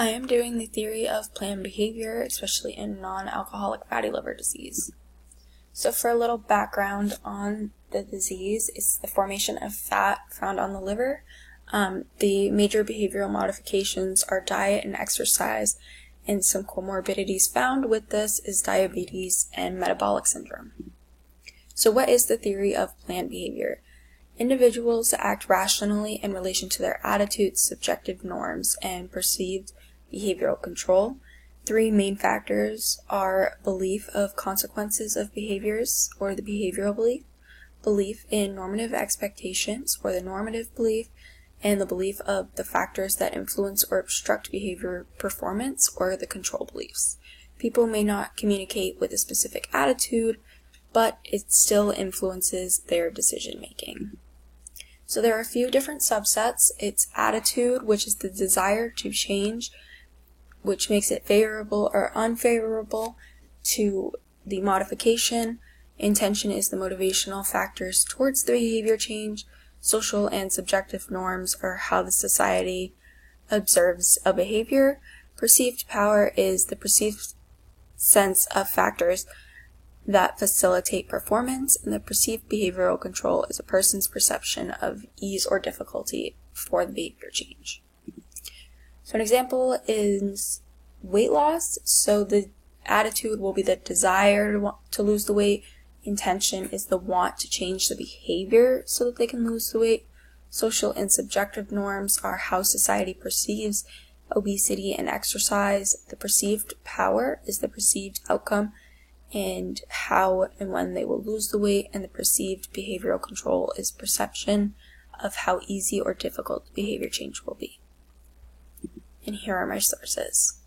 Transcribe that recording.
I am doing the theory of planned behavior, especially in non-alcoholic fatty liver disease. So for a little background on the disease, it's the formation of fat found on the liver. The major behavioral modifications are diet and exercise, and some comorbidities found with this is diabetes and metabolic syndrome. So what is the theory of planned behavior? Individuals act rationally in relation to their attitudes, subjective norms, and perceived behavioral control. Three main factors are belief of consequences of behaviors, or the behavioral belief, belief in normative expectations, or the normative belief, and the belief of the factors that influence or obstruct behavior performance, or the control beliefs. People may not communicate with a specific attitude, but it still influences their decision making. So there are a few different subsets. It's attitude, which is the desire to change, which makes it favorable or unfavorable to the modification. Intention is the motivational factors towards the behavior change. Social and subjective norms are how the society observes a behavior. Perceived power is the perceived sense of factors that facilitate performance, and the perceived behavioral control is a person's perception of ease or difficulty for the behavior change. So an example is weight loss. So the attitude will be the desire to lose the weight. Intention is the want to change the behavior so that they can lose the weight. Social and subjective norms are how society perceives obesity and exercise. The perceived power is the perceived outcome and how and when they will lose the weight, and the perceived behavioral control is perception of how easy or difficult the behavior change will be. And here are my sources.